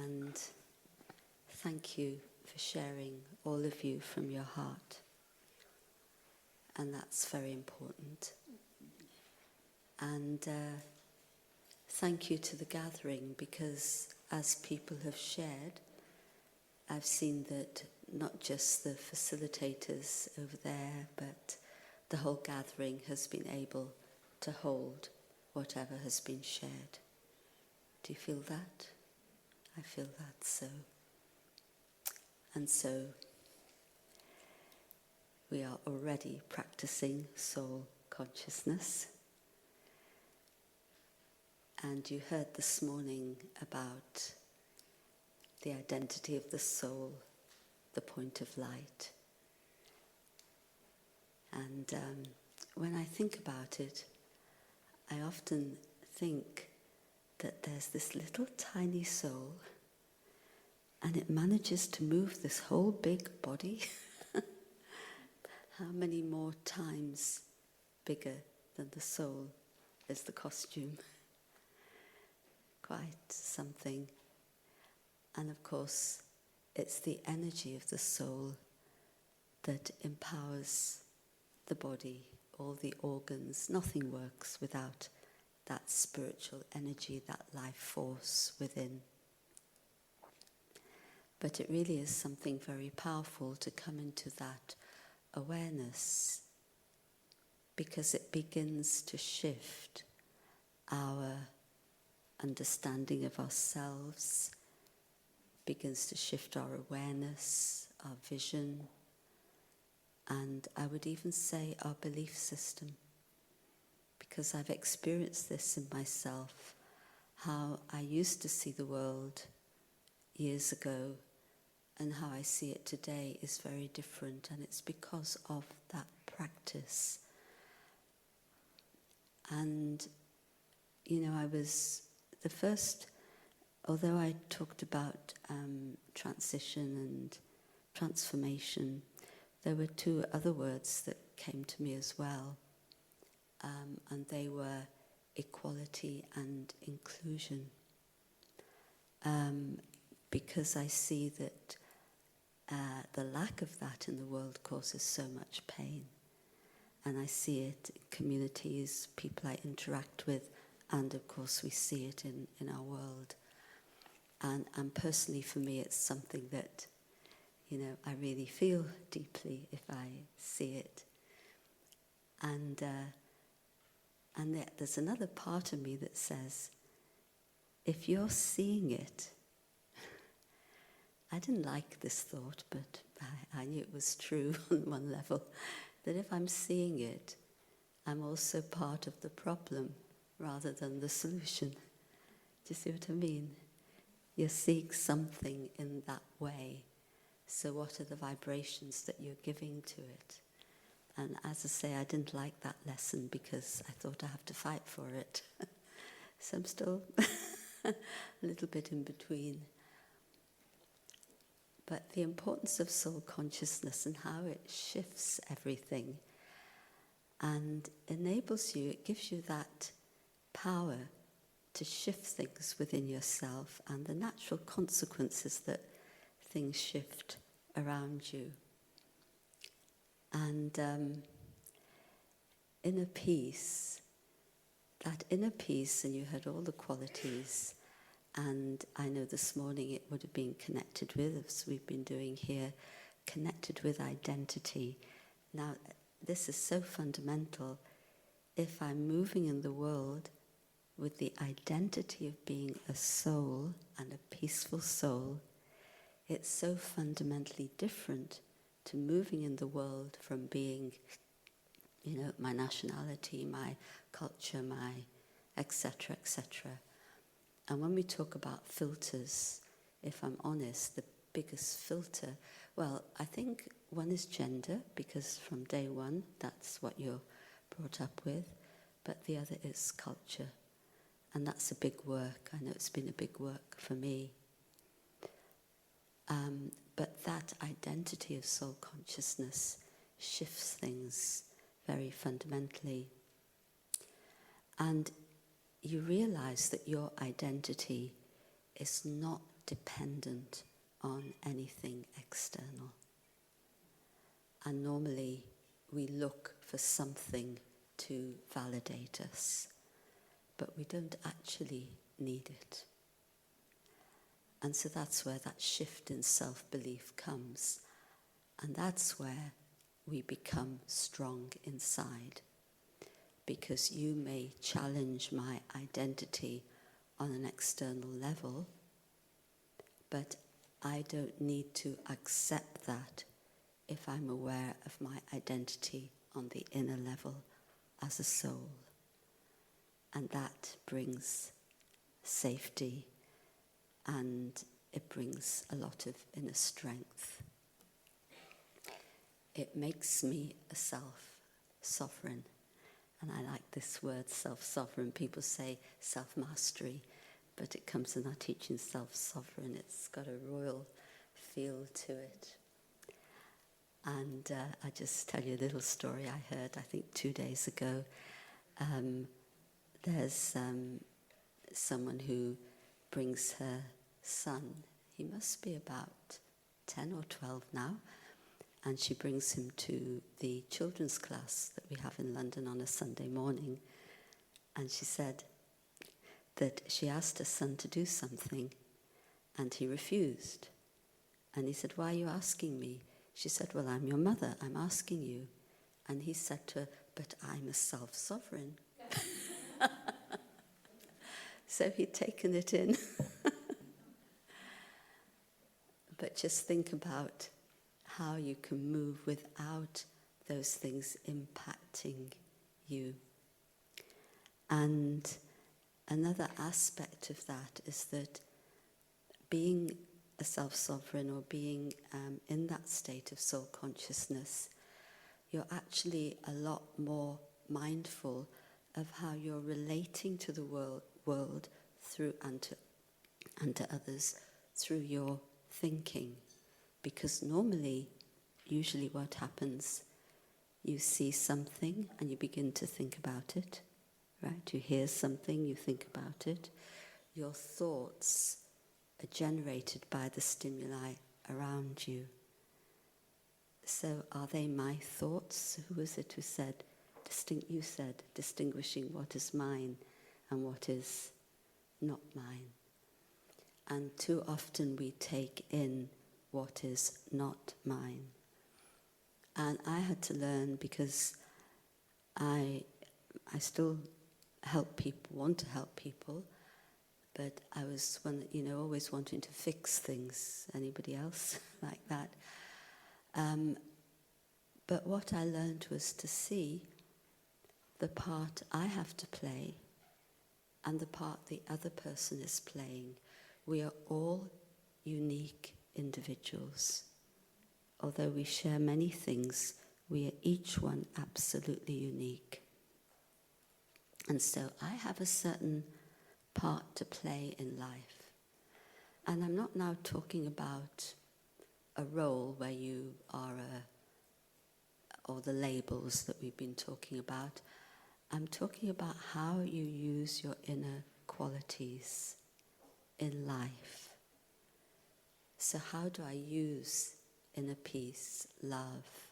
and thank you for sharing, all of you, from your heart. And that's very important. And thank you to the gathering, because as people have shared, I've seen that not just the facilitators over there, but the whole gathering has been able to hold whatever has been shared. Do you feel that? I feel that so. And so we are already practicing soul consciousness. And you heard this morning about the identity of the soul, the point of light. And when I think about it, I often think that there's this little tiny soul, and it manages to move this whole big body. How many more times bigger than the soul is the costume? Quite something. And of course, it's the energy of the soul that empowers the body, all the organs. Nothing works without that spiritual energy, that life force within. But it really is something very powerful to come into that awareness, because it begins to shift our understanding of ourselves, begins to shift our awareness, our vision, and I would even say our belief system, because I've experienced this in myself, how I used to see the world years ago and how I see it today is very different, and it's because of that practice. And, you know, I was the first, although I talked about transition and transformation, there were two other words that came to me as well, and they were equality and inclusion. Because I see that the lack of that in the world causes so much pain. And I see it in communities, people I interact with, and of course we see it in our world. And personally for me it's something that, you know, I really feel deeply if I see it. And yet there's another part of me that says, if you're seeing it, I didn't like this thought, but I knew it was true on one level, that if I'm seeing it, I'm also part of the problem rather than the solution. Do you see what I mean? You're seeing something in that way. So what are the vibrations that you're giving to it? And as I say, I didn't like that lesson because I thought I have to fight for it. So I'm still a little bit in between. But the importance of soul consciousness and how it shifts everything and enables you, it gives you that power to shift things within yourself and the natural consequences that things shift around you. And inner peace, that inner peace, and you had all the qualities, and I know this morning it would have been connected with, as we've been doing here, connected with identity. Now, this is so fundamental. If I'm moving in the world with the identity of being a soul and a peaceful soul, it's so fundamentally different to moving in the world from being, you know, my nationality, my culture, my etc., etc. And when we talk about filters, if I'm honest, the biggest filter, well, I think one is gender, because from day one, that's what you're brought up with, but the other is culture. And that's a big work. I know it's been a big work for me. But that identity of soul consciousness shifts things very fundamentally. And you realize that your identity is not dependent on anything external. And normally we look for something to validate us, but we don't actually need it. And so that's where that shift in self-belief comes. And that's where we become strong inside. Because you may challenge my identity on an external level, but I don't need to accept that if I'm aware of my identity on the inner level as a soul. And that brings safety, and it brings a lot of inner strength. It makes me a self-sovereign. And I like this word, self-sovereign. People say self-mastery, but it comes in our teaching, self-sovereign. It's got a royal feel to it. And I just tell you a little story I heard, I think 2 days ago. There's someone who brings her son. He must be about 10 or 12 now. And she brings him to the children's class that we have in London on a Sunday morning. And she said that she asked her son to do something, and he refused. And he said, "Why are you asking me?" She said, "Well, I'm your mother, I'm asking you." And he said to her, "But I'm a self-sovereign." So he'd taken it in. But just think about how you can move without those things impacting you. And another aspect of that is that being a self-sovereign or being in that state of soul consciousness, you're actually a lot more mindful of how you're relating to the world through and to others through your thinking. Because normally, usually what happens, you see something and you begin to think about it, right? You hear something, you think about it. Your thoughts are generated by the stimuli around you. So are they my thoughts? Who was it who said, you said, distinguishing what is mine and what is not mine. And too often we take in what is not mine. And I had to learn, because I still help people, want to help people, but I was always wanting to fix things. Anybody else like that? But what I learned was to see the part I have to play and the part the other person is playing. We are all unique individuals. Although we share many things, we are each one absolutely unique. And so I have a certain part to play in life. And I'm not now talking about a role where you are or the labels that we've been talking about. I'm talking about how you use your inner qualities in life. So how do I use inner peace, love?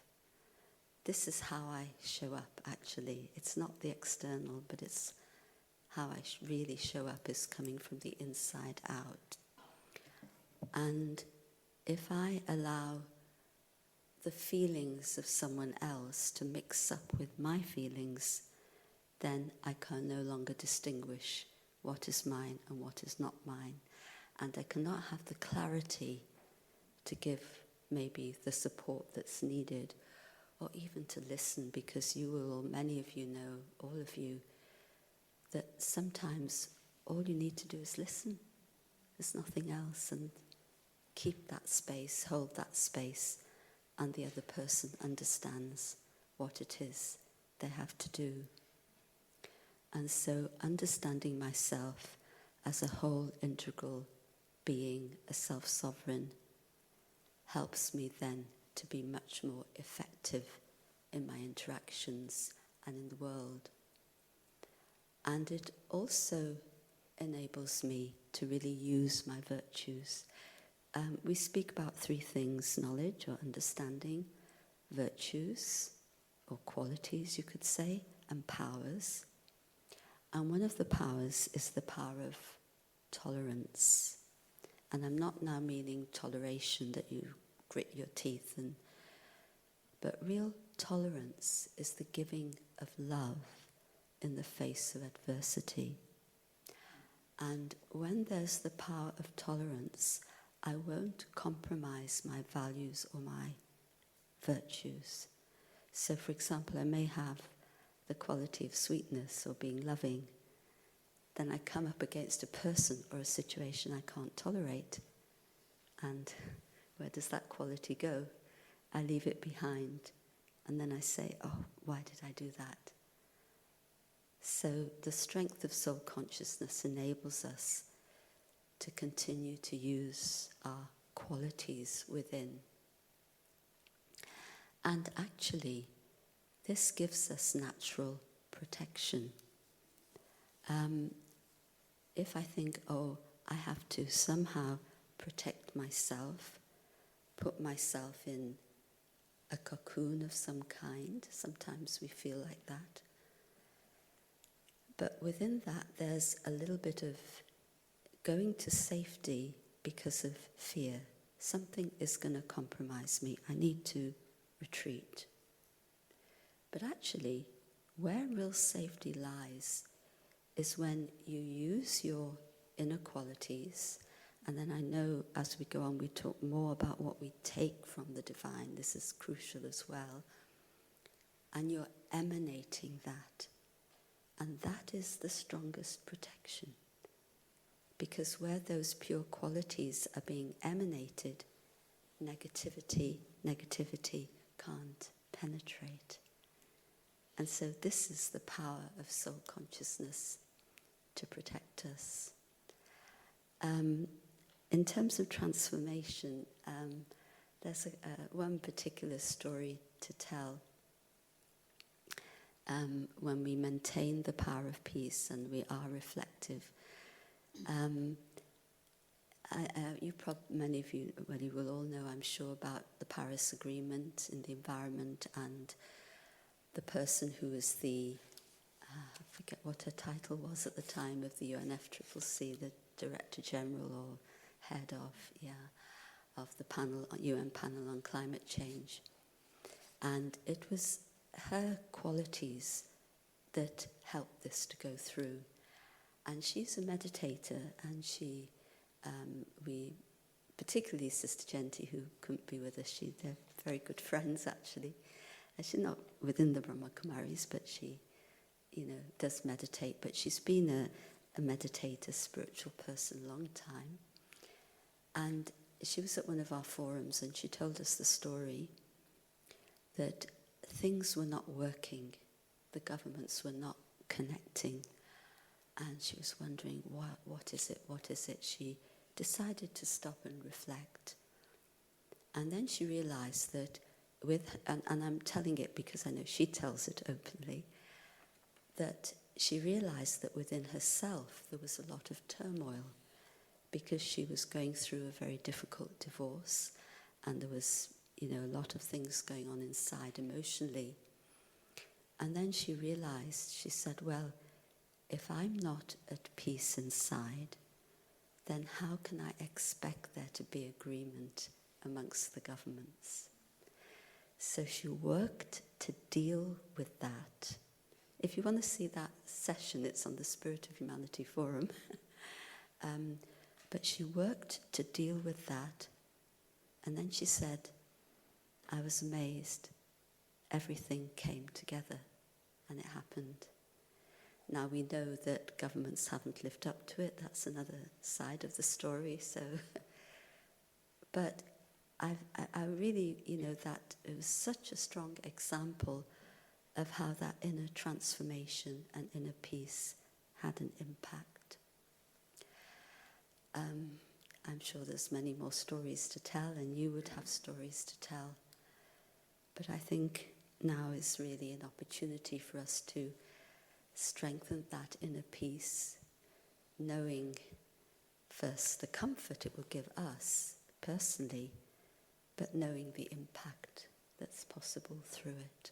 This is how I show up, actually. It's not the external, but it's how I really show up is coming from the inside out. And if I allow the feelings of someone else to mix up with my feelings, then I can no longer distinguish what is mine and what is not mine. And I cannot have the clarity to give maybe the support that's needed, or even to listen, because you will, many of you know, all of you, that sometimes all you need to do is listen. There's nothing else, and keep that space, hold that space, and the other person understands what it is they have to do. And so understanding myself as a whole integral being, a self-sovereign, helps me then to be much more effective in my interactions and in the world. And it also enables me to really use my virtues. We speak about three things: knowledge or understanding, virtues or qualities, you could say, and powers. And one of the powers is the power of tolerance. And I'm not now meaning toleration, that you grit your teeth, but real tolerance is the giving of love in the face of adversity. And when there's the power of tolerance, I won't compromise my values or my virtues. So, for example, I may have the quality of sweetness or being loving. Then I come up against a person or a situation I can't tolerate. And where does that quality go? I leave it behind. And then I say, oh, why did I do that? So the strength of soul consciousness enables us to continue to use our qualities within. And actually, this gives us natural protection. If I think, oh, I have to somehow protect myself, put myself in a cocoon of some kind, sometimes we feel like that. But within that, there's a little bit of going to safety because of fear. Something is going to compromise me. I need to retreat. But actually, where real safety lies is when you use your inner qualities, and then I know as we go on we talk more about what we take from the divine. This is crucial as well. And you're emanating that. And that is the strongest protection. Because where those pure qualities are being emanated, negativity can't penetrate. And so this is the power of soul consciousness to protect us. In terms of transformation, there's one particular story to tell. When we maintain the power of peace and we are reflective. Many of you, well, you will all know, I'm sure, about the Paris Agreement in the environment, and the person who was I forget what her title was at the time, of the UNFCCC, the Director General or head of the UN panel on climate change. And it was her qualities that helped this to go through. And she's a meditator, and we, particularly Sister Genti, who couldn't be with us, they're very good friends actually. And she's not within the Brahma Kumaris, but she, does meditate. But she's been a meditator, spiritual person, a long time. And she was at one of our forums, and she told us the story that things were not working, the governments were not connecting, and she was wondering, what is it? She decided to stop and reflect. And then she realized that and I'm telling it because I know she tells it openly, that she realized that within herself there was a lot of turmoil because she was going through a very difficult divorce, and there was a lot of things going on inside emotionally. And then she realized, she said, well, if I'm not at peace inside, then how can I expect there to be agreement amongst the governments? So she worked to deal with that. If you want to see that session, it's on the Spirit of Humanity Forum. But she worked to deal with that. And then she said, I was amazed. Everything came together, and it happened. Now we know that governments haven't lived up to it. That's another side of the story. So, but I really, that it was such a strong example of how that inner transformation and inner peace had an impact. I'm sure there's many more stories to tell, and you would have stories to tell. But I think now is really an opportunity for us to strengthen that inner peace, knowing first the comfort it will give us personally, but knowing the impact that's possible through it.